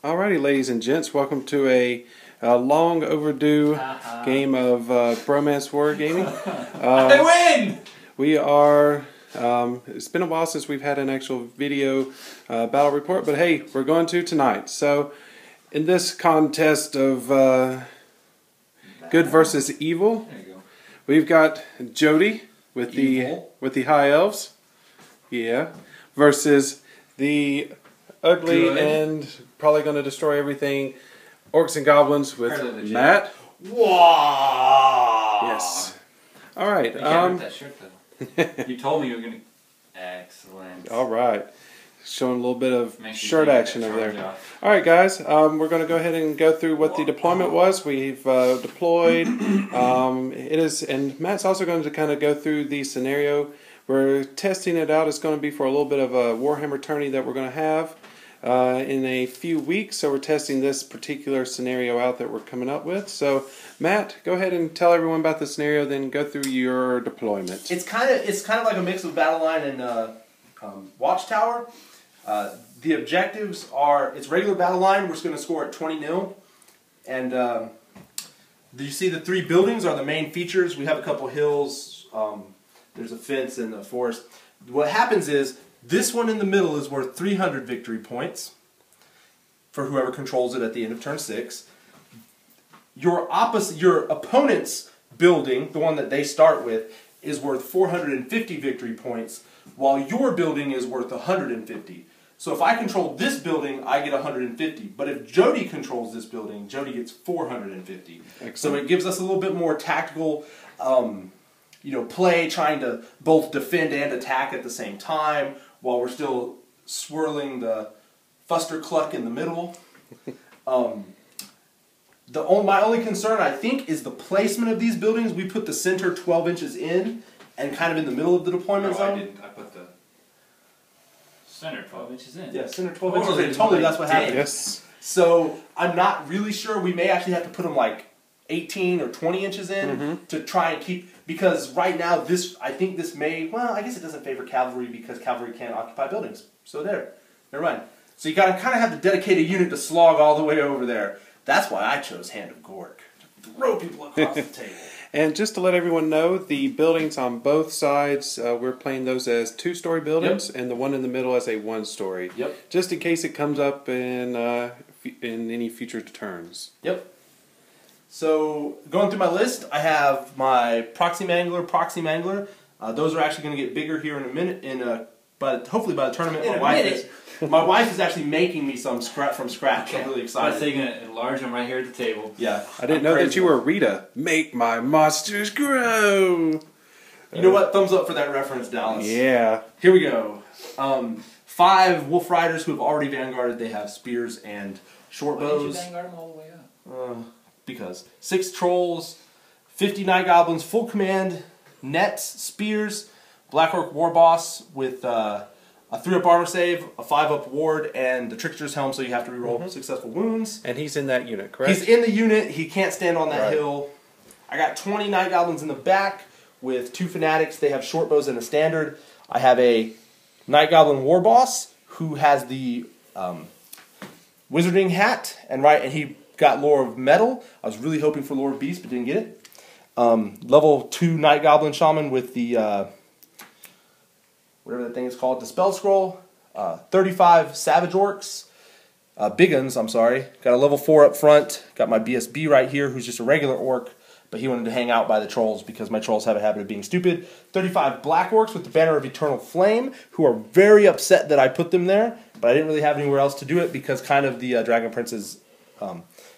Alrighty, ladies and gents, welcome to a long overdue game of Bromance WarGaming. I win! We are, it's been a while since we've had an actual video battle report, but hey, we're going to tonight. So, in this contest of good versus evil, we've got Jody with the high elves, versus the ugly and probably going to destroy everything Orcs and Goblins with Matt. Wow. Yes. All right. You can't rip that shirt though. You told me you were going to. Excellent. All right. Showing a little bit of shirt action over there. All right, guys. We're going to go ahead and go through what the deployment was. We've deployed. It is, and Matt's also going to kind of go through the scenario. We're testing it out. It's going to be for a little bit of a Warhammer tourney that we're going to have in a few weeks. So we're testing this particular scenario out that we're coming up with. So Matt, go ahead and tell everyone about the scenario, then go through your deployment. It's kind of like a mix of Battle Line and Watchtower. The objectives are, it's regular Battle Line. We're just going to score at 20-0. And you see the three buildings are the main features. We have a couple hills. There's a fence and a forest. What happens is, this one in the middle is worth 300 victory points for whoever controls it at the end of turn 6. Your opponent's building, the one that they start with, is worth 450 victory points, while your building is worth 150. So if I control this building, I get 150. But if Jody controls this building, Jody gets 450. Excellent. So it gives us a little bit more tactical play, trying to both defend and attack at the same time, while we're still swirling the fuster cluck in the middle. My only concern, I think, is the placement of these buildings. We put the center 12 inches in and kind of in the middle of the deployment zone. I didn't. I put the center 12 inches in. Yeah, center 12 inches in. Totally, that's what happened. Yes. So I'm not really sure. We may actually have to put them like 18 or 20 inches in to try and keep, because right now I think this may, well, I guess it doesn't favor cavalry because cavalry can't occupy buildings. So never mind. So you gotta kind of have to dedicate a unit to slog all the way over there. That's why I chose Hand of Gork, to throw people across the table. And just to let everyone know, the buildings on both sides, we're playing those as 2-story buildings, and the one in the middle as a 1-story. Yep. Just in case it comes up in any future turns. Yep. So, going through my list, I have my Proxy Mangler. Those are actually going to get bigger here in a minute, but hopefully by the tournament. My wife is actually making me some from scratch. I'm really excited. So you're going to enlarge them right here at the table. Yeah. I didn't know that you were Rita. Make my monsters grow. You know what? Thumbs up for that reference, Dallas. Yeah. Here we go. 5 Wolf Riders who have already vanguarded. They have spears and short bows. Why did you vanguard them all the way up? Because 6 Trolls, 50 Night Goblins, full command, nets, spears, Black Orc War Boss with a 3-up armor save, a 5-up ward, and the Trickster's Helm, so you have to reroll successful wounds. And he's in that unit, correct? He's in the unit. He can't stand on that hill. I got 20 Night Goblins in the back with 2 Fanatics. They have short bows and a standard. I have a Night Goblin War Boss who has the Wizarding hat, and he got Lore of Metal. I was really hoping for Lore of Beast, but didn't get it. Level 2 Night Goblin Shaman with the whatever that thing is called, the Spell Scroll. 35 Savage Orcs. Big Uns, I'm sorry. Got a level 4 up front. Got my BSB right here, who's just a regular orc, but he wanted to hang out by the trolls because my trolls have a habit of being stupid. 35 Black Orcs with the Banner of Eternal Flame, who are very upset that I put them there, but I didn't really have anywhere else to do it because kind of the Dragon Princes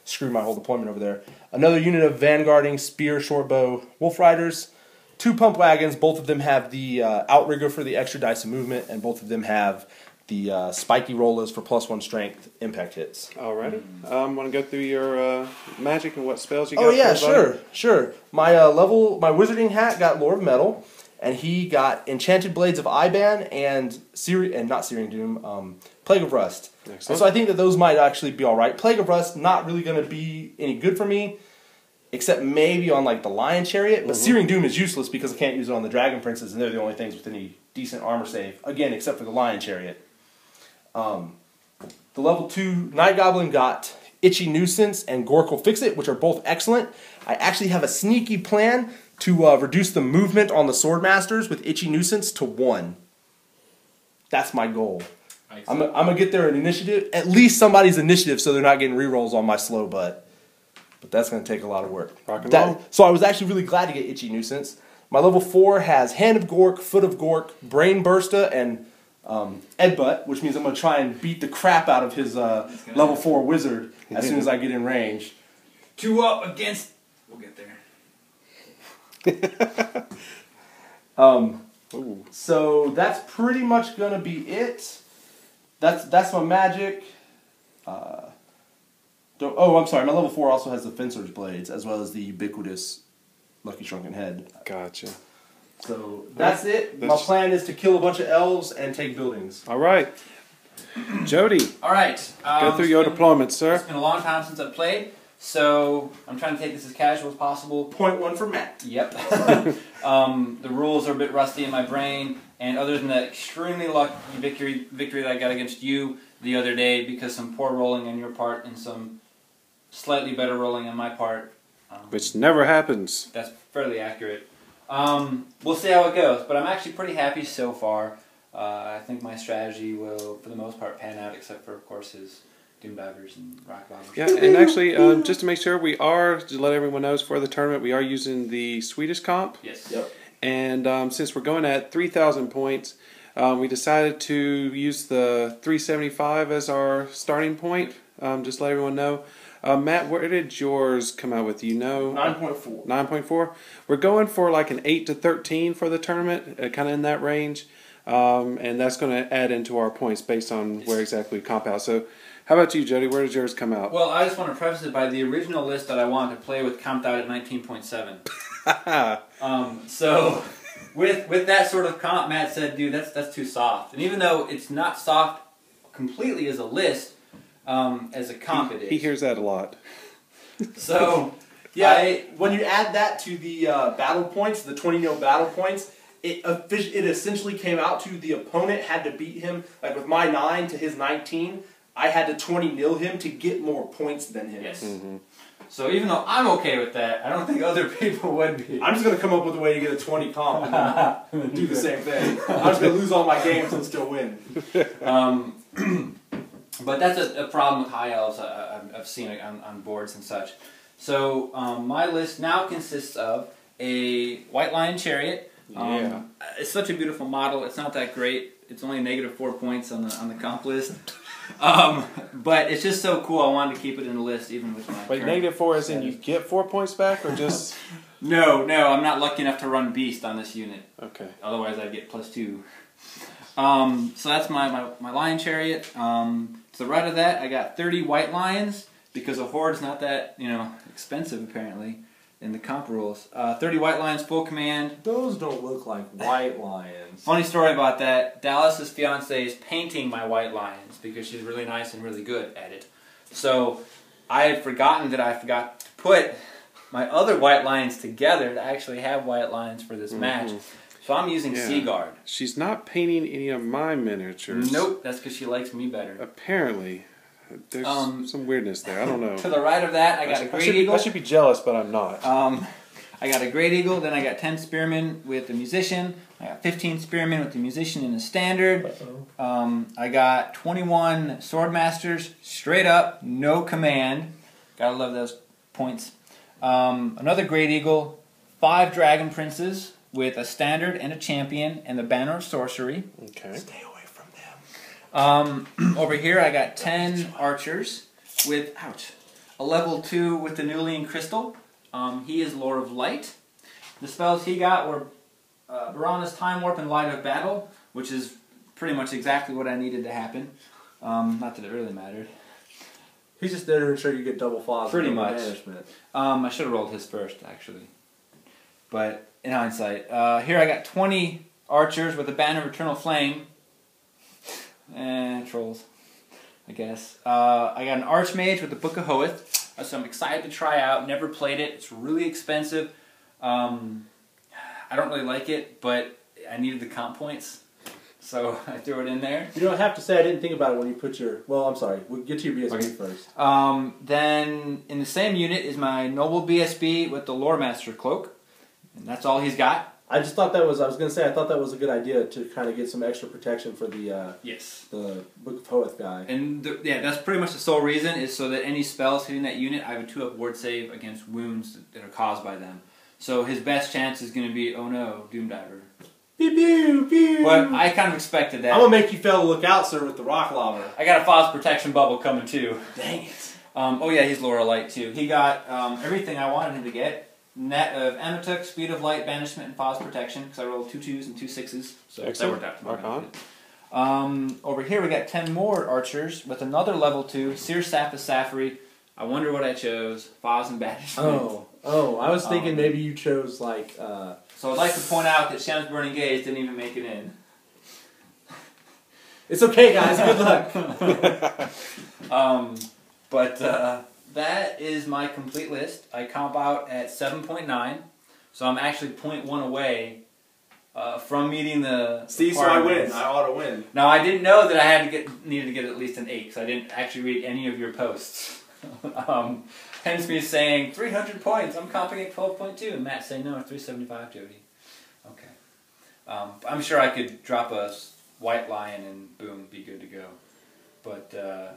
screwed my whole deployment over there. Another unit of vanguarding spear, shortbow, wolf riders. 2 pump wagons. Both of them have the outrigger for the extra dice of movement, and both of them have the spiky rollers for +1 strength impact hits. Alrighty. Want to go through your magic and what spells you got? Oh yeah, sure. My Wizarding hat got Lore of Metal, and he got Enchanted Blades of Iban and not Searing Doom, Plague of Rust. Excellent. So I think that those might actually be alright. Plague of Rust, not really going to be any good for me, except maybe on like the Lion Chariot, but Searing Doom is useless because I can't use it on the Dragon Princes, and they're the only things with any decent armor save, again, except for the Lion Chariot. The level 2 Night Goblin got Itchy Nuisance and Gork'll Fix It, which are both excellent. I actually have a sneaky plan to reduce the movement on the Swordmasters with Itchy Nuisance to 1. That's my goal. I'm going to get their initiative, at least somebody's initiative, so they're not getting rerolls on my slow butt. But that's going to take a lot of work. So I was actually really glad to get Itchy Nuisance. My level 4 has Hand of Gork, Foot of Gork, Brain Bursta, and Edbutt, which means I'm going to try and beat the crap out of his level 4 wizard as soon as I get in range. 2 up against... We'll get there. So that's pretty much going to be it. That's my magic. I'm sorry. My level 4 also has the Fencer's Blades, as well as the ubiquitous Lucky Shrunken Head. Gotcha. So that's it. My plan is to kill a bunch of elves and take buildings. All right. Jody. All right. Go through your deployments, sir. It's been a long time since I've played, so I'm trying to take this as casual as possible. Point 1 for Matt. Yep. The rules are a bit rusty in my brain, and other than that extremely lucky victory that I got against you the other day, because some poor rolling on your part and some slightly better rolling on my part. Which never happens. That's fairly accurate. We'll see how it goes, but I'm actually pretty happy so far. I think my strategy will, for the most part, pan out, except for, of course, his Doom Divers and Rock Bombers. Yeah, and actually, just to make sure, to let everyone know for the tournament, we are using the Swedish comp. Yes. Yep. And since we're going at 3,000 points, we decided to use the 375 as our starting point. Just let everyone know. Matt, where did yours come out with? You know? 9.4. 9.4? We're going for like an 8 to 13 for the tournament, kind of in that range. And that's going to add into our points based on where exactly we comp out. So, how about you, Jody? Where does yours come out? Well, I just want to preface it by the original list that I wanted to play with comped out at 19.7. So, with that sort of comp, Matt said, dude, that's too soft. And even though it's not soft completely as a list, as a comp it is. He hears that a lot. So, yeah, when you add that to the battle points, the 20-0 battle points, it essentially came out to the opponent had to beat him, like with my 9 to his 19, I had to 20-0 him to get more points than him. Yes. Mm-hmm. So even though I'm okay with that, I don't think other people would be. I'm just going to come up with a way to get a 20 comp and then do the same thing. I'm just going to lose all my games and still win. But that's a problem with high elves I've seen on boards and such. So my list now consists of a White Lion Chariot. It's such a beautiful model. It's not that great. It's only -4 points on the comp list. But it's just so cool. I wanted to keep it in the list even with my. Wait, -4 as in you get 4 points back, or just? No, I'm not lucky enough to run Beast on this unit. Okay. Otherwise, I'd get +2. So that's my Lion Chariot. To the right of that, I got 30 White Lions, because a Horde's not that, expensive apparently in the comp rules. 30 White Lions full command. Those don't look like White Lions. Funny story about that. Dallas's fiance is painting my White Lions because she's really nice and really good at it. So I had forgotten that I forgot to put my other White Lions together to actually have White Lions for this match. So I'm using Seaguard. She's not painting any of my miniatures. Nope, that's because she likes me better. Apparently. There's some weirdness there. I don't know. To the right of that, I got a Great Eagle. I should be jealous, but I'm not. I got a Great Eagle, then I got 10 Spearmen with the Musician. I got 15 Spearmen with the Musician in the Standard. I got 21 Swordmasters, straight up, no command. Gotta love those points. Another Great Eagle, 5 Dragon Princes with a Standard and a Champion and the Banner of Sorcery. Okay. Stay away from them. Over here I got 10 Archers with, a level 2 with the Nulian Crystal. He is Lord of Light. The spells he got were Bromance Time Warp and Light of Battle, which is pretty much exactly what I needed to happen. Not that it really mattered. He's just there to ensure you get double fobs. Pretty much. Management. I should have rolled his first, actually. But in hindsight, here I got 20 Archers with a Banner of Eternal Flame. Trolls, I guess. I got an Archmage with the Book of Hoeth, so I'm excited to try out. Never played it. It's really expensive. I don't really like it, but I needed the comp points. So I threw it in there. You don't have to say I didn't think about it when you put your... Well, I'm sorry. We'll get to your BSB first. Then in the same unit is my Noble BSB with the Lore Master Cloak. And that's all he's got. I just thought that was... I was going to say, I thought that was a good idea to kind of get some extra protection for the... yes. The Book of Hoeth guy. And yeah, that's pretty much the sole reason, is so that any spells hitting that unit, I have a 2-up ward save against wounds that are caused by them. So his best chance is going to be, oh no, Doomdiver. Pew, pew, pew. But I kind of expected that. I'm going to make you fella look out, sir, with the rock lava. I got a Foz protection bubble coming too. Dang it. Oh yeah, he's Laura Light too. He got everything I wanted him to get. Net of Amatuk, Speed of Light, Banishment, and Foz protection, because I rolled 2 2s and 2 6s. So excellent. that worked out. Over here we got 10 more archers with another level 2, Seer Sap of Safari. I wonder what I chose. Foz and Banishment. Oh, I was thinking maybe you chose like... So I'd like to point out that Shem's Burning Gaze didn't even make it in. It's okay, guys. Good luck. That is my complete list. I comp out at 7.9, so I'm actually 0.1 away from meeting the... See, so I win. I ought to win. Now, I didn't know that I needed to get at least an 8, because I didn't actually read any of your posts. Hence me saying 300 points. I'm comping at 12.2, and Matt saying no, 375, Jody. Okay. I'm sure I could drop a White Lion and boom, be good to go. But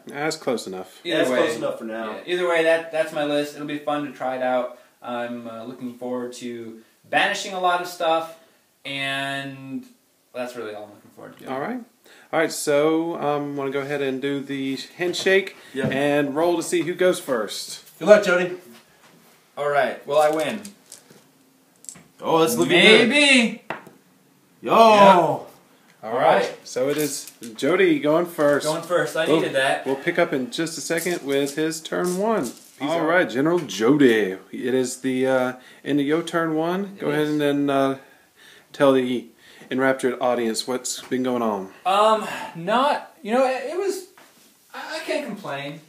that's close enough. That's close enough for now. Yeah, either way, that's my list. It'll be fun to try it out. I'm looking forward to banishing a lot of stuff, and that's really all I'm looking forward to. All right. So want to go ahead and do the handshake and roll to see who goes first. Good luck, Jody. All right. Will I win? Oh, that's looking good. Maybe. Yo. Yep. All right. So it is Jody going first. Going first. I needed that. We'll pick up in just a second with his turn 1. All right, General Jody. It is the end of your turn 1. Go ahead and then tell the enraptured audience what's been going on. It was. I can't complain.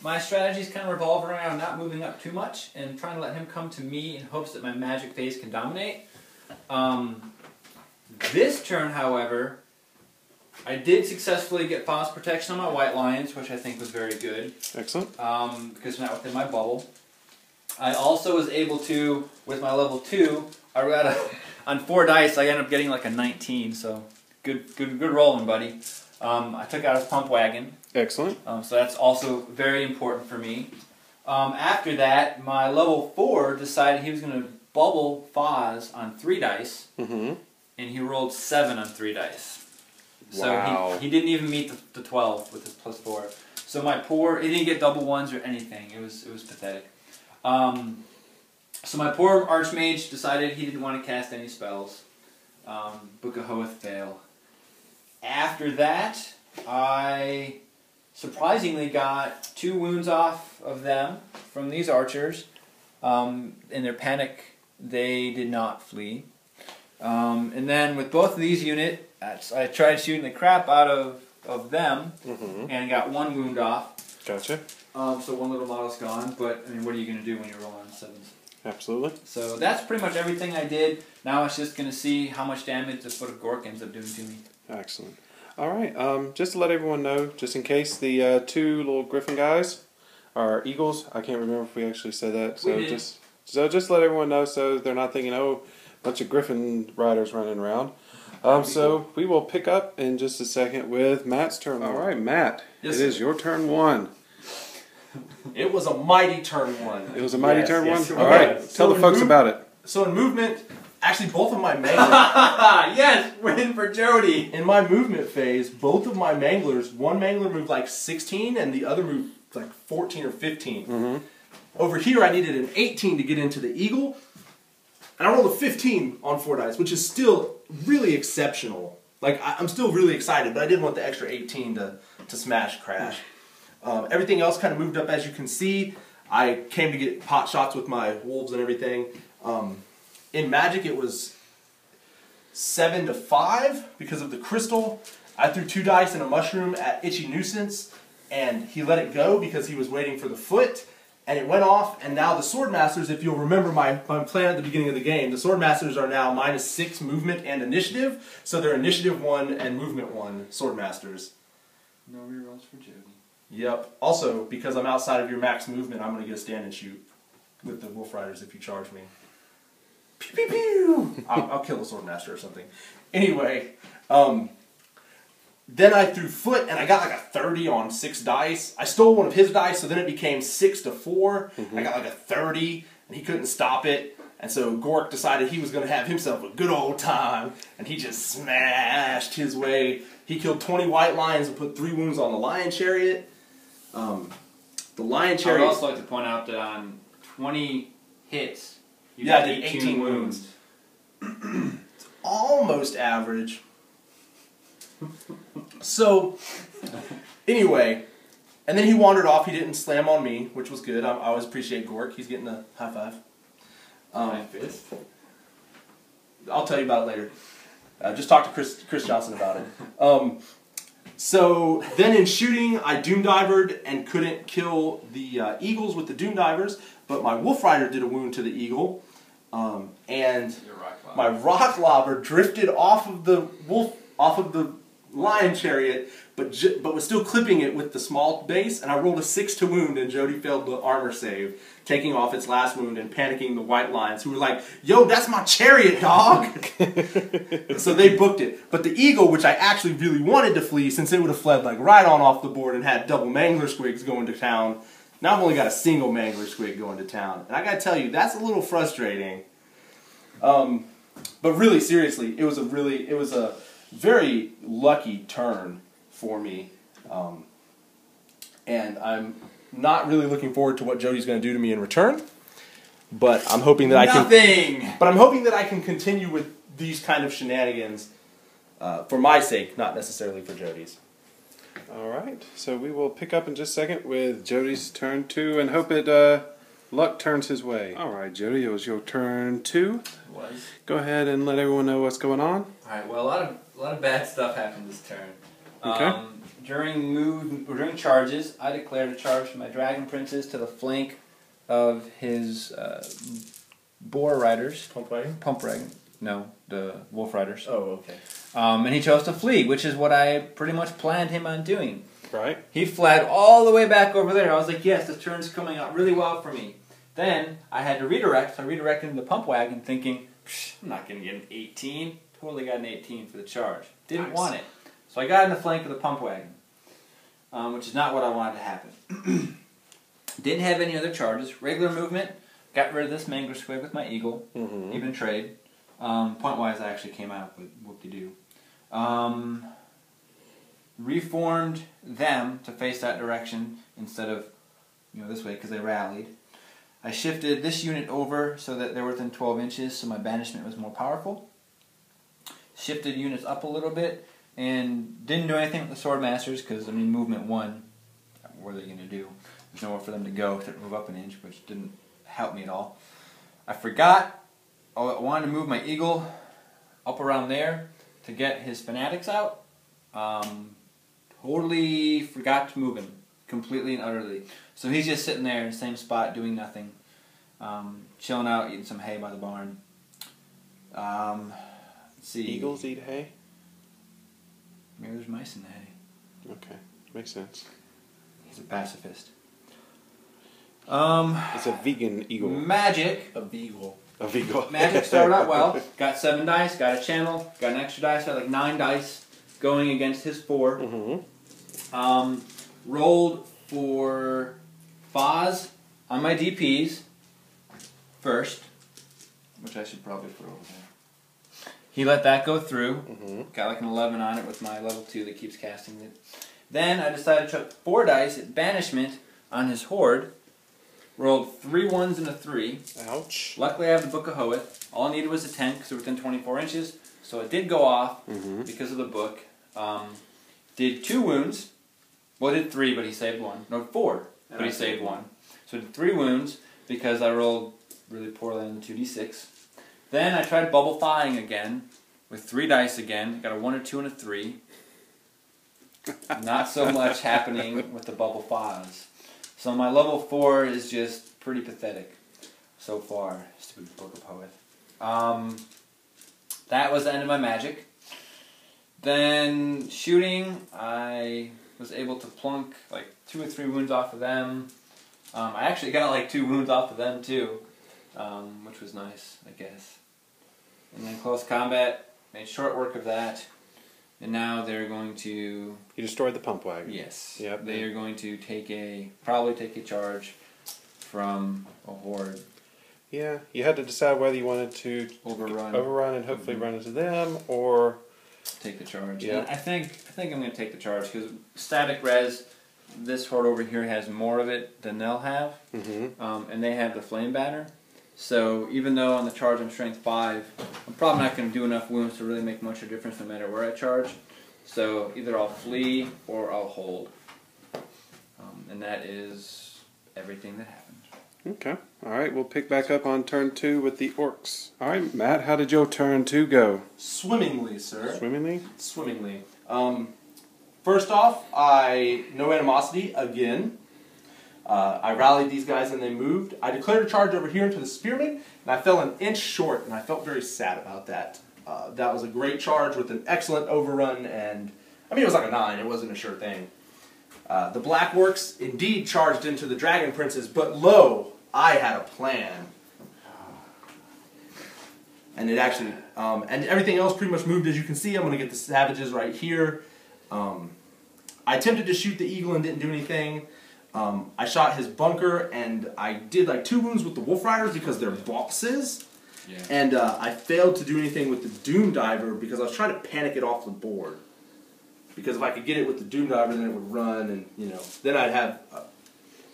My strategies kind of revolve around not moving up too much and trying to let him come to me in hopes that my magic phase can dominate. This turn, however, I did successfully get Foz protection on my White Lions, which I think was very good. Excellent. Because not within my bubble. I also was able to, with my level 2, I got on 4 dice, I ended up getting like a 19, so good rolling, buddy. I took out his pump wagon. Excellent. So that's also very important for me. After that, my level 4 decided he was going to bubble Foz on 3 dice. Mm-hmm. And he rolled 7 on 3 dice. Wow. So he didn't even meet the 12 with his +4. So my poor, he didn't get double 1s or anything. It was pathetic. So my poor Archmage decided he didn't want to cast any spells. Book of Hoeth fail. After that, I surprisingly got 2 wounds off of them from these archers. In their panic, they did not flee. And then with both of these units, I tried shooting the crap out of them, and got 1 wound off. Gotcha. So 1 little model's gone, but I mean, what are you going to do when you're rolling 7s? Absolutely. So that's pretty much everything I did. Now it's just going to see how much damage the Foot of Gork ends up doing to me. Excellent. All right. Just to let everyone know, just in case, the 2 little griffin guys are eagles. I can't remember if we actually said that. So we did. just let everyone know so they're not thinking, oh, bunch of griffin riders running around. So we will pick up in just a second with Matt's turn. All right, Matt. Yes, it is your turn 1. It was a mighty turn 1. It was a mighty turn 1? All right. Tell the folks about it. So in movement, actually both of my manglers... Yes, win for Jody. In my movement phase, both of my manglers, one mangler moved like 16 and the other moved like 14 or 15. Over here I needed an 18 to get into the eagle. And I rolled a 15 on 4 dice, which is still really exceptional. Like, I'm still really excited, but I did want the extra 18 to smash crash. Everything else kind of moved up, as you can see. I came to get pot shots with my wolves and everything. In Magic, it was 7 to 5 because of the crystal. I threw 2 dice and a mushroom at Itchy Nuisance, and he let it go because he was waiting for the foot. and it went off, and now the Swordmasters, if you'll remember my plan at the beginning of the game, the Swordmasters are now -6 movement and initiative, so they're initiative 1 and movement 1 Swordmasters. No rerolls for Jody. Yep. Also, because I'm outside of your max movement, I'm going to get a stand and shoot with the Wolf Riders if you charge me. Pew pew pew! I'll kill the Swordmaster or something. Anyway, then I threw foot, and I got like a 30 on 6 dice. I stole one of his dice, so then it became 6 to 4. I got like a 30, and he couldn't stop it. And so Gork decided he was going to have himself a good old time, and he just smashed his way. He killed 20 white lions and put 3 wounds on the lion chariot. The lion chariot... I would also like to point out that on 20 hits, you got got 18 wounds. It's almost average. So, anyway, and then he wandered off. He didn't slam on me, which was good. I always appreciate Gork. He's getting a high five. My fist. I'll tell you about it later. Just talk to Chris Johnson about it. So then in shooting, I doom divered and couldn't kill the eagles with the doom divers, but my Wolf Rider did a wound to the eagle, and my rock lobber drifted off of the lion chariot, but was still clipping it with the small base, and I rolled a 6 to wound, and Jody failed the armor save, taking off its last wound and panicking the white lions, who were like, "Yo, that's my chariot, dog!" So they booked it. But the eagle, which I actually really wanted to flee, since it would have fled like right on off the board and had double mangler squigs going to town, now I've only got a single mangler squig going to town. And I gotta tell you, that's a little frustrating. But really, seriously, it was a very lucky turn for me, and I'm not really looking forward to what Jody's going to do to me in return. But I'm hoping that I'm hoping that I can continue with these kind of shenanigans for my sake, not necessarily for Jody's. All right, so we will pick up in just a second with Jody's turn 2, and hope luck turns his way. All right, Jody, it was your turn 2. It was. Go ahead and let everyone know what's going on. All right. Well, a lot of bad stuff happened this turn. Okay. During charges, I declared a charge for my Dragon Princes to the flank of his Boar Riders. Pump wagon? Pump wagon. No, the Wolf Riders. Oh, okay. And he chose to flee, which is what I pretty much planned him on doing. Right. He fled all the way back over there. I was like, yes, this turn's coming out really well for me. Then I had to redirect. So I redirected into the pump wagon thinking, I'm not going to get an 18. Totally got an 18 for the charge. Didn't want it. So I got in the flank of the pump wagon, which is not what I wanted to happen. Didn't have any other charges. Regular movement. Got rid of this mangler squig with my eagle. Even trade. Point-wise, I actually came out, but whoop-de-doo. Reformed them to face that direction instead of this way because they rallied. I shifted this unit over so that they were within 12 inches, so my banishment was more powerful. Shifted units up a little bit, and didn't do anything with the Swordmasters because, movement 1, what are they going to do? There's nowhere for them to go to move up an inch, which didn't help me at all. I forgot, I wanted to move my eagle up around there to get his fanatics out. Totally forgot to move him, completely and utterly. So he's just sitting there in the same spot doing nothing, chilling out, eating some hay by the barn. Let's see. Eagles eat hay? Maybe there's mice in the hay. Okay, makes sense. He's a pacifist. It's a vegan eagle. Magic. A beagle. A vegan. Magic started out well. Got 7 dice, got a channel, got an extra dice, got like 9 dice going against his 4. Rolled for Foz on my DPs first, which I should probably put over there. He let that go through. Got like an 11 on it with my level 2 that keeps casting it. Then I decided to chuck 4 dice at banishment on his horde. Rolled 3 1s and a 3. Ouch. Luckily I have the Book of Hoeth. All I needed was a 10 because they were within 24 inches. So it did go off because of the book. Did 2 wounds. Well, I did 3, but he saved 1. No, 4, but he saved 1. So I did 3 wounds because I rolled really poorly on the 2d6. Then I tried bubble thawing again with 3 dice again. Got a 1, a 2, and a 3. Not so much happening with the bubble thaws. So my level 4 is just pretty pathetic so far. Stupid Book of Hoeth. That was the end of my magic. Then shooting, I was able to plunk like 2 or 3 wounds off of them. I actually got like 2 wounds off of them too, which was nice, I guess. And then close combat, made short work of that. And now they're going to... You destroyed the pump wagon. Yes. Yep. They are going to probably take a charge from a horde. Yeah, you had to decide whether you wanted to overrun and hopefully run into them, or take the charge. Yeah. And I think I'm going to take the charge because static res, this horde over here has more of it than they'll have, and they have the flame banner. So even though on the charge I'm strength 5, I'm probably not going to do enough wounds to really make much of a difference no matter where I charge. So either I'll flee or I'll hold, and that is everything that happened. Okay. All right, we'll pick back up on turn 2 with the orcs. All right, Matt, how did your turn 2 go? Swimmingly, sir. Swimmingly? Swimmingly. First off, no animosity again. I rallied these guys and they moved. I declared a charge over here into the spearmen, and I fell an inch short, and I felt very sad about that. That was a great charge with an excellent overrun, and I mean, it was like a 9. It wasn't a sure thing. The Black Orcs indeed charged into the Dragon Princes, but lo, I had a plan. And it actually, and everything else pretty much moved as you can see. I'm going to get the Savages right here. I attempted to shoot the Eagle and didn't do anything. I shot his bunker and I did like 2 wounds with the Wolf Riders because they're bosses. Yeah. And I failed to do anything with the Doom Diver because I was trying to panic it off the board. Because if I could get it with the Doom Diver, then it would run, and you know, then I'd have.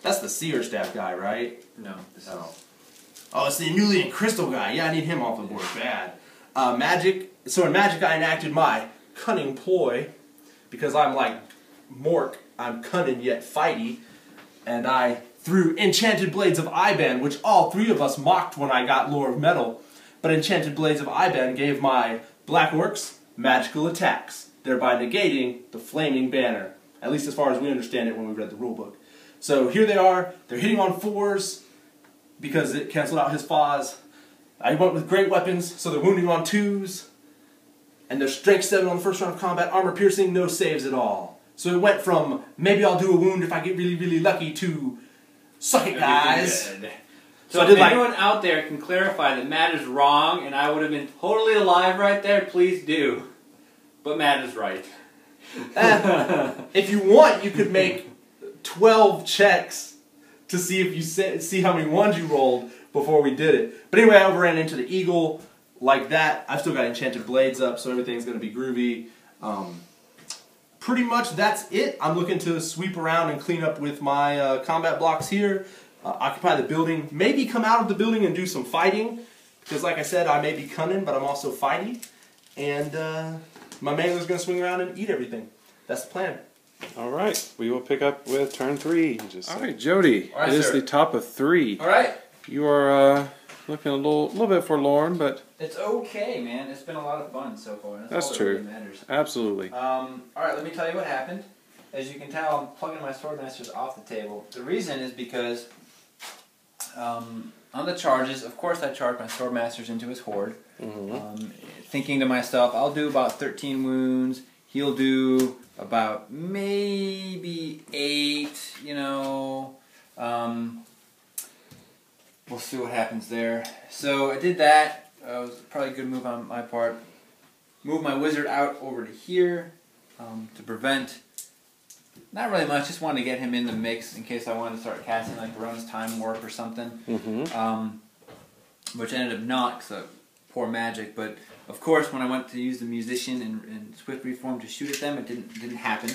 That's the Seer Staff guy, right? No. Oh, it's the Anulian Crystal guy. Yeah, I need him off the board bad. Magic. So in Magic, I enacted my cunning ploy because I'm like Mork. I'm cunning yet fighty, and I threw Enchanted Blades of Iban, which all 3 of us mocked when I got Lore of Metal. But Enchanted Blades of Iban gave my Black Orcs magical attacks, thereby negating the Flaming Banner, at least as far as we understand it when we read the rulebook. So here they are, they're hitting on 4s because it canceled out his Faz. I went with great weapons, so they're wounding on 2s, and they're strength 7 on the first round of combat, armor piercing, no saves at all. So it went from, maybe I'll do a wound if I get really, really lucky, to, suck it guys. So if anyone out there can clarify that Matt is wrong and I would have been totally alive right there, please do. But Matt is right. If you want, you could make 12 checks to see if you see how many 1s you rolled before we did it. But anyway, I overran into the Eagle like that. I've still got Enchanted Blades up, so everything's going to be groovy. Pretty much that's it. I'm looking to sweep around and clean up with my combat blocks here. Occupy the building. Maybe come out of the building and do some fighting. Because like I said, I may be cunning, but I'm also fighty. And my mangler's going to swing around and eat everything. That's the plan. All right. We will pick up with turn 3. All right, Jody. All right, it is the top of 3. All right. You are looking a little bit forlorn, but... It's okay, man. It's been a lot of fun so far. That's all true. That really matters. Absolutely. All right, let me tell you what happened. As you can tell, I'm plugging my Swordmasters off the table. The reason is because on the charges, of course I charged my Swordmasters into his horde. Thinking to myself, I'll do about 13 wounds. He'll do about maybe 8, you know. We'll see what happens there. So I did that. It was probably a good move on my part. Move my wizard out over to here to prevent, not really much, just wanted to get him in the mix in case I wanted to start casting like Baron's Time Warp or something. Which ended up not, because poor magic. But of course, when I went to use the musician and Swift Reform to shoot at them, it didn't happen.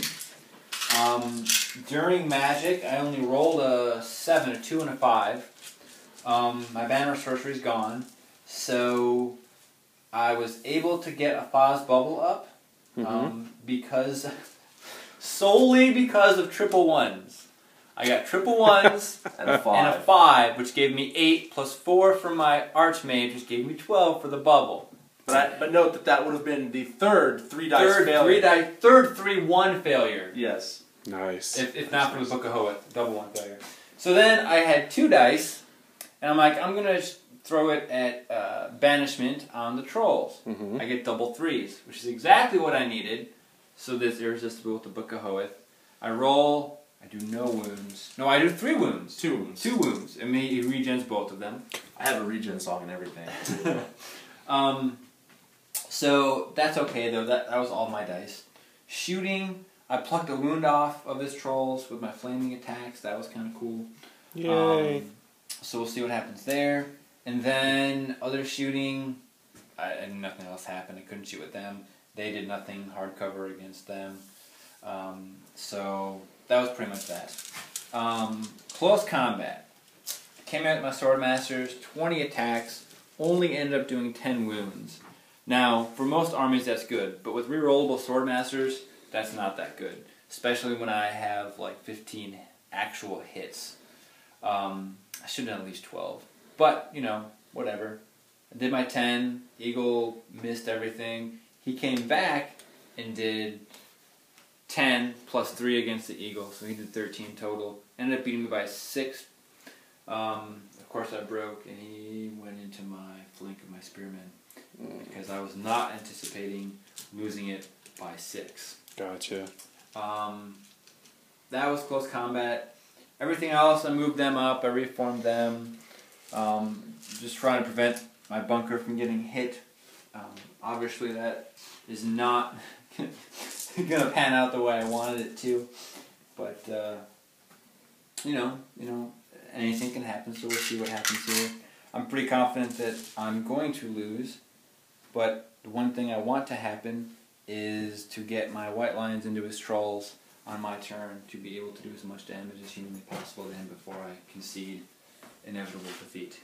During magic, I only rolled a 7, a 2, and a 5. My banner sorcery's gone, so I was able to get a Foz bubble up solely because of triple 1s. I got triple 1s and a 5. And a 5, which gave me 8 plus 4 from my Archmage, which gave me 12 for the bubble. But note that would have been the third 3-dice failure. Third 3-1 failure. Yes. Nice. If not from the Book of Hoeth, double 1 failure. So then I had 2 dice, and I'm like, I'm going to throw it at banishment on the trolls. I get double 3s, which is exactly what I needed. So this irresistible with the Book of Hoeth. I roll, I do no wounds. No, I do 3 wounds. 2 wounds. 2 wounds. And he regens both of them. I have a regen song and everything. So that's okay though, that was all my dice. Shooting, I plucked a wound off of his trolls with my flaming attacks, that was kind of cool. Yay. So we'll see what happens there. And then other shooting, and nothing else happened, I couldn't shoot with them. They did nothing hardcover against them. So that was pretty much that. Close combat. Came out with my Swordmasters, 20 attacks, only ended up doing 10 wounds. Now, for most armies that's good, but with rerollable Swordmasters, that's not that good. Especially when I have like 15 actual hits. I should have done at least 12. But, you know, whatever. I did my 10, Eagle missed everything. He came back and did 10 plus 3 against the Eagle, so he did 13 total. Ended up beating me by 6. Of course I broke, and he went into my flank of my spearmen. Because I was not anticipating losing it by 6. Gotcha. That was close combat. Everything else, I moved them up, I reformed them. Just trying to prevent my bunker from getting hit. Obviously that is not going to pan out the way I wanted it to. But, you know, anything can happen, so we'll see what happens here. I'm pretty confident that I'm going to lose. But the one thing I want to happen is to get my White Lions into his trolls on my turn to be able to do as much damage as humanly possible to him before I concede inevitable defeat.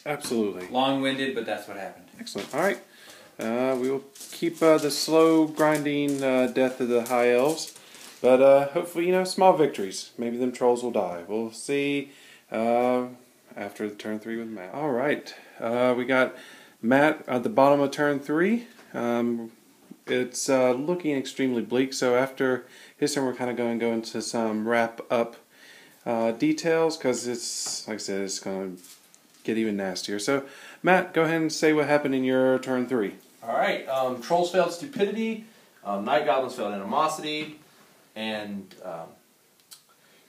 Absolutely. Long-winded, but that's what happened. Excellent. All right. We will keep the slow grinding death of the High Elves. But hopefully, you know, small victories. Maybe them trolls will die. We'll see after the turn 3 with Matt. All right. We got Matt at the bottom of turn 3. It's looking extremely bleak, so after his turn we're kind of going to go into some wrap-up details, because it's, like I said, it's going to get even nastier. So, Matt, go ahead and say what happened in your turn 3. Alright, Trolls failed Stupidity, Night Goblins failed Animosity, and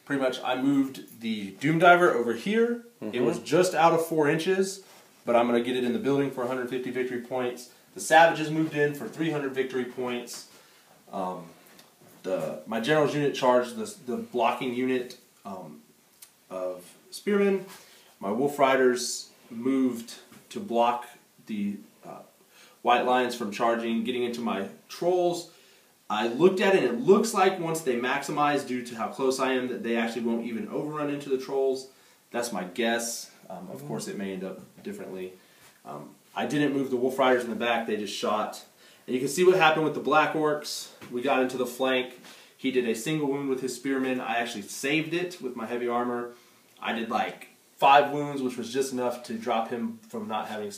pretty much I moved the Doom Diver over here. It was just out of 4 inches. But I'm going to get it in the building for 150 victory points. The Savages moved in for 300 victory points. My General's unit charged the blocking unit of Spearmen. My Wolf Riders moved to block the White Lions from charging, getting into my Trolls. I looked at it and it looks like once they maximize due to how close I am that they actually won't even overrun into the Trolls. That's my guess. Of course, it may end up differently. I didn't move the Wolf Riders in the back, they just shot. And you can see what happened with the Black Orcs. We got into the flank. He did a single wound with his Spearmen. I actually saved it with my heavy armor. I did like 5 wounds, which was just enough to drop him from not having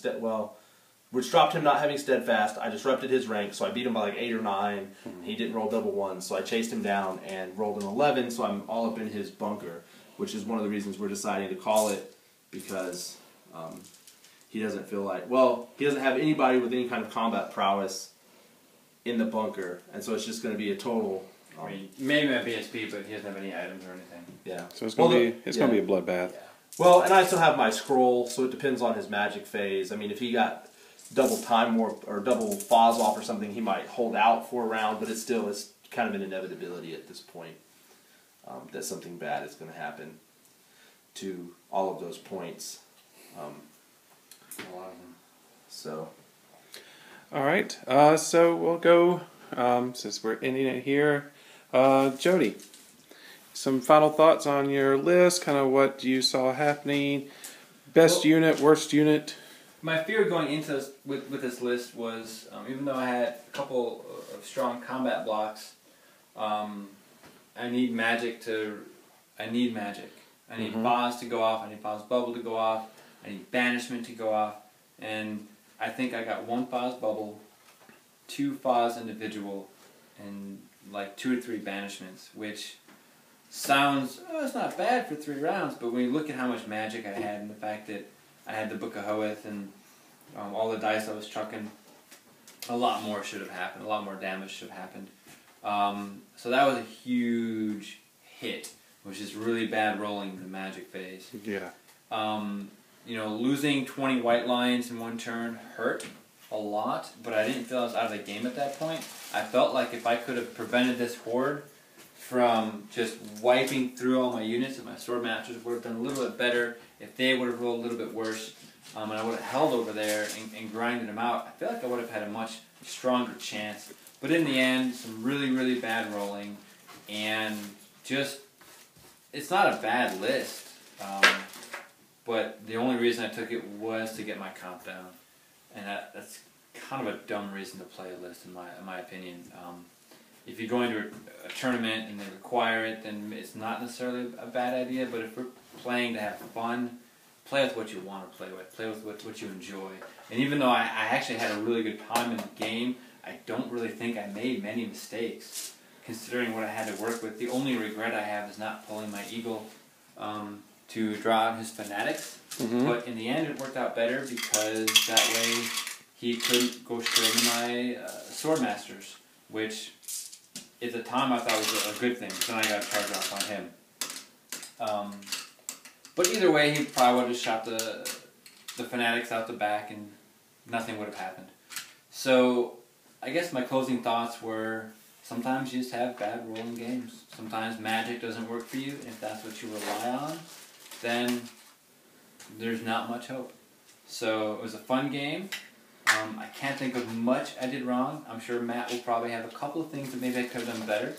which dropped him not having steadfast. I disrupted his rank, so I beat him by like 8 or 9. He didn't roll double 1s, so I chased him down and rolled an 11, so I'm all up in his bunker, which is one of the reasons we're deciding to call it, because he doesn't feel like, well, he doesn't have anybody with any kind of combat prowess in the bunker, and so it's just going to be a total. I mean, maybe a BSP, but he doesn't have any items or anything. Yeah. So it's going to be a bloodbath. Yeah. Well, and I still have my scroll, so it depends on his magic phase. I mean, if he got double time warp or double Foz off or something, he might hold out for a round, but it's kind of an inevitability at this point that something bad is going to happen to all of those points. A lot of them. So. All right. So we'll go, since we're ending it here, Jody, some final thoughts on your list, kind of what you saw happening, best unit, worst unit. My fear going into this, with this list was, even though I had a couple of strong combat blocks, I need magic. I need Foz to go off, I need Foz Bubble to go off, I need Banishment to go off, and I think I got 1 Foz Bubble, 2 Foz Individual, and like 2 or 3 Banishments, which sounds, oh, it's not bad for 3 rounds, but when you look at how much magic I had and the fact that I had the Book of Hoeth and all the dice I was chucking, a lot more should have happened. A lot more damage should have happened. So that was a huge hit, which is really bad rolling in the magic phase. Yeah. You know, losing 20 white lions in one turn hurt a lot, but I didn't feel I was out of the game at that point. I felt like if I could have prevented this horde from just wiping through all my units, and my sword masters would have done a little bit better, if they would have rolled a little bit worse, and I would have held over there and grinded them out, I feel like I would have had a much stronger chance. But in the end, some really, really bad rolling, and just, it's not a bad list, but the only reason I took it was to get my comp down, and that's kind of a dumb reason to play a list in my opinion. If you're going to a tournament and they require it, then it's not necessarily a bad idea, but if we're playing to have fun, play with what you want to play with what you enjoy. And even though I actually had a really good time in the game, I don't really think I made many mistakes, considering what I had to work with. The only regret I have is not pulling my eagle to draw out his fanatics, but in the end it worked out better because that way he couldn't go straight into my sword masters, which at the time I thought was a good thing, because then I got a charge off on him. But either way, he probably would have shot the fanatics out the back and nothing would have happened. So I guess my closing thoughts were, sometimes you just have bad rolling games. Sometimes magic doesn't work for you, and if that's what you rely on, then there's not much hope. So it was a fun game. I can't think of much I did wrong. I'm sure Matt will probably have a couple of things that maybe I could have done better.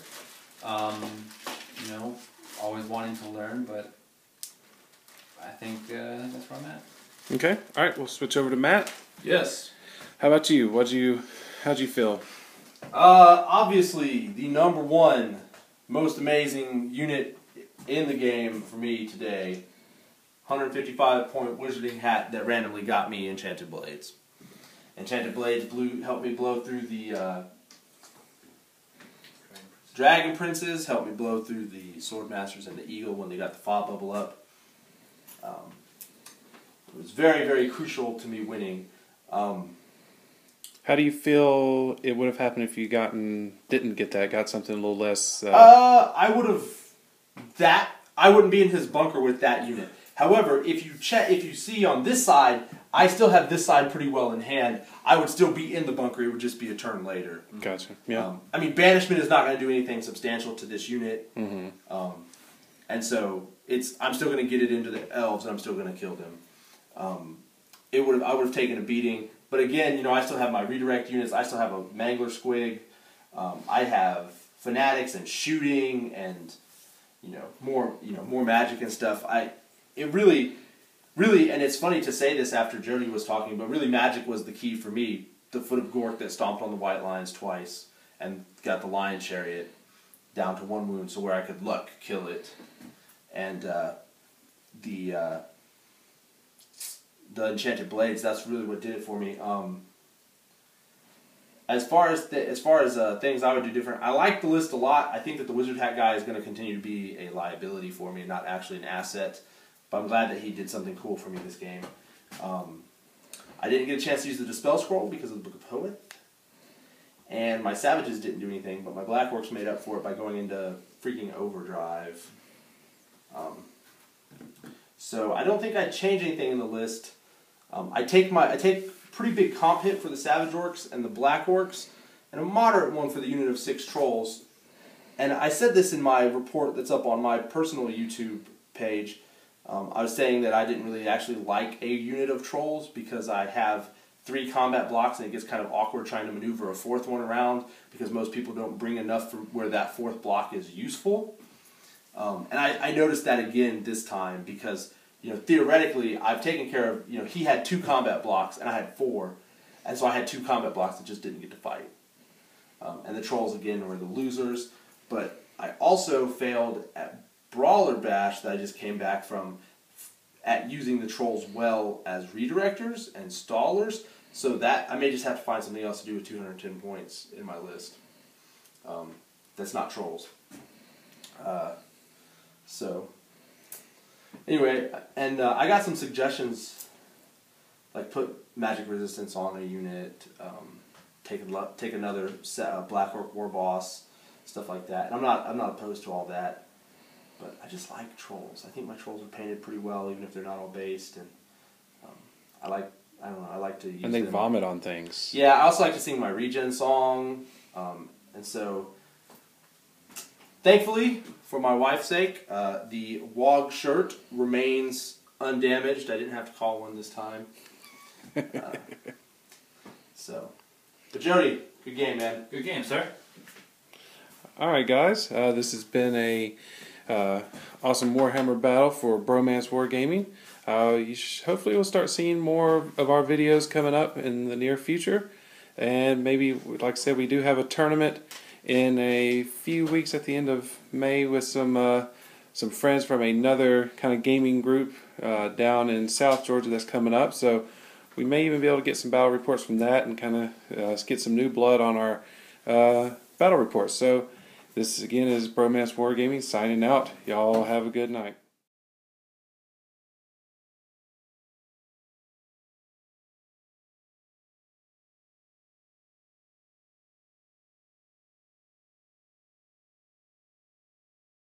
You know, always wanting to learn, but I think that's where I'm at. Okay. All right. We'll switch over to Matt. Yes. How about you? How'd you feel? Obviously, the #1 most amazing unit in the game for me today, 155-point wizarding hat that randomly got me Enchanted Blades. Enchanted Blades helped me blow through the Dragon Princes, helped me blow through the Sword Masters and the Eagle when they got the Fog Bubble up. It was very, very crucial to me winning. How do you feel it would have happened if you got something a little less? I wouldn't be in his bunker with that unit. However, if you see on this side, I still have this side pretty well in hand. I would still be in the bunker. It would just be a turn later. Gotcha. Yeah. I mean, banishment is not going to do anything substantial to this unit, and so I'm still going to get it into the elves, and I'm still going to kill them. I would have taken a beating, but again, you know, I still have my redirect units. I still have a mangler squig. I have fanatics and shooting, and more magic and stuff. It really, and it's funny to say this after Jody was talking, but really magic was the key for me. The Foot of Gork that stomped on the white lions twice and got the lion chariot down to 1 wound, so where I could luck kill it, and the Enchanted Blades. That's really what did it for me. As far as things I would do different, I like the list a lot. I think that the Wizard Hat guy is going to continue to be a liability for me, not actually an asset. But I'm glad that he did something cool for me this game. I didn't get a chance to use the Dispel Scroll because of the Book of Hoeth. And my Savages didn't do anything, but my Black Orcs made up for it by going into freaking overdrive. So I don't think I'd change anything in the list. I take pretty big comp hit for the Savage Orcs and the Black Orcs, and a moderate one for the unit of 6 Trolls. And I said this in my report that's up on my personal YouTube page. I was saying that I didn't really actually like a unit of Trolls because I have 3 combat blocks and it gets kind of awkward trying to maneuver a 4th one around because most people don't bring enough for where that 4th block is useful. And I noticed that again this time because, you know, theoretically I've taken care of, you know, he had 2 combat blocks and I had 4, and so I had 2 combat blocks that just didn't get to fight. And the Trolls again were the losers, but I also failed at Brawler Bash that I just came back from at using the Trolls well as redirectors and stallers, so that I may just have to find something else to do with 210 points in my list. That's not Trolls. So anyway, and I got some suggestions, like put magic resistance on a unit, take another Black Orc War Boss, stuff like that. And I'm not opposed to all that, but I just like trolls. I think my trolls are painted pretty well, even if they're not all based. And I like to use them. And they vomit on things. Yeah, I also like to sing my regen song, and so thankfully, for my wife's sake, the WOG shirt remains undamaged. I didn't have to call one this time. But Jody, good game, man. Good game, sir. All right, guys. This has been a awesome Warhammer battle for Bromance WarGaming. Hopefully we'll start seeing more of our videos coming up in the near future. And maybe, like I said, we do have a tournament in a few weeks at the end of May with some friends from another kind of gaming group down in South Georgia that's coming up. So we may even be able to get some battle reports from that and kind of get some new blood on our battle reports. So this again is Bromance WarGaming signing out. Y'all have a good night.